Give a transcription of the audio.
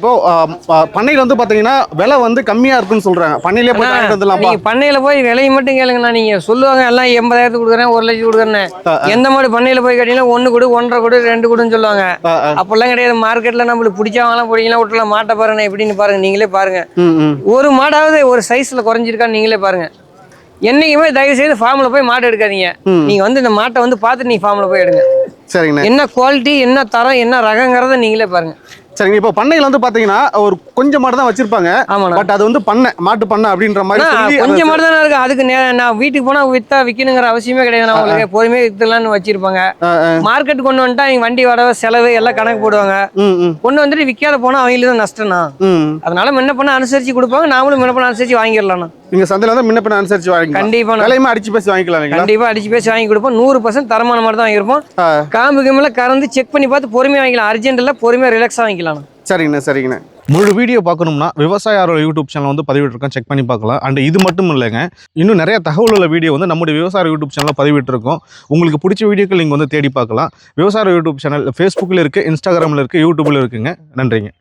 இப்போ பண்ணையில வந்து பாத்தீங்கன்னா விலை வந்து கம்மியா இருக்குன்னு சொல்றாங்க. பண்ணையிலே போய் வாங்கிட்டு வந்துடலாம். நீங்க பண்ணையில போய் விலையை மட்டும் கேளுங்கண்ணா. நீங்க சொல்லுவாங்க எல்லாம் 80,000 கொடுக்குறேன் 1,00,000 கொடுக்குறேன். எந்த மாதிரி பண்ணையில போய் கேட்டீங்கன்னா 1 கொடு 1.5 கொடு 2 கொடுன்னு சொல்லுவாங்க. அப்பெல்லாம் கிடையாது. மார்க்கெட்ல நம்மளுக்கு பிடிச்சவங்களாம் பிடிக்கலாம் விட்டுலாம். மாட்டை பாருங்க எப்படின்னு பாருங்க, நீங்களே பாருங்க. ஒரு மாடாவது ஒரு சைஸ்ல குறைஞ்சிருக்கான்னு நீங்களே பாருங்க. என்னைக்குமே தயவு செய்து ஃபார்ம்ல போய் மாடு எடுக்காதீங்க. நீங்க வந்து இந்த மாட்டை வந்து பார்த்து நீ ஃபார்ம்ல போய் எடுங்க. சரிங்க. என்ன குவாலிட்டி, என்ன தரம், என்ன ரகங்கிறத நீங்களே பாருங்க. சரிங்க. இப்போ பண்ணையில வந்து பாத்தீங்கன்னா ஒரு கொஞ்சம் மாடு தான் வச்சிருப்பாங்க. பட் அது வந்து மாட்டு பண்ணை அப்படின்ற மாதிரி கொஞ்சம் மாடு தானே இருக்கு. அதுக்கு நான் வீட்டுக்கு போனா விற்கணுங்கிற அவசியமே கிடையாது. நான் உங்களுக்கு பொறுமையா வித்துலான்னு வச்சிருப்பாங்க. மார்க்கெட் கொண்டு வந்துட்டா அவங்க வண்டி வாடகை செலவு எல்லாம் கணக்கு போடுவாங்க. கொண்டு வந்துட்டு விற்காத போனா அவங்களுக்கு தான் நஷ்டம்னா. அதனால முன்ன பண்ண அனுசரிச்சு கொடுப்பாங்க. நாமளும் முன்ன பண்ண அனுசரிச்சு வாங்கிடலாம். நீங்க சந்தையில வந்து முன்ன பண்ண அனுசரிச்சு வாங்கிக்கலாம். கண்டிப்பா விலையுமே அடிச்சு பேசி வாங்கிக்கலாம். கண்டிப்பா அடிச்சு பேசி வாங்கி கொடுப்போம். 100% தரமான மாதிரி தான் வாங்கிருப்போம். காம்பு கிம்பல கறந்து செக் பண்ணி பார்த்து பொறுமையா வாங்கிக்கலாம். அர்ஜென்ட் இல்ல, பொறுமையா ரிலாக்ஸா வாங்கிக்கலாம். சரிங்கண்ணா சரிங்கண்ணா. முழு வீடியோ பார்க்கணும்னா விவசாயியோட யூடியூப் சேனல் வந்து பதிவிட்டிருக்கோம், செக் பண்ணி பார்க்கலாம். அண்ட் இது மட்டும் இல்லைங்க, இன்னும் நிறைய தகவல் உள்ள வீடியோ வந்து நம்முடைய விவசாய யூடியூப் சேனலில் பதிவிட்டிருக்கோம். உங்களுக்கு பிடிச்ச வீடியோக்கள் நீங்கள் வந்து தேடி பார்க்கலாம். விவசாய யூடியூப் சேனல் ஃபேஸ்புக்கில் இருக்குது, இன்ஸ்டாகிராமில் இருக்குது, யூடியூப்பில் இருக்குங்க. நன்றிங்க.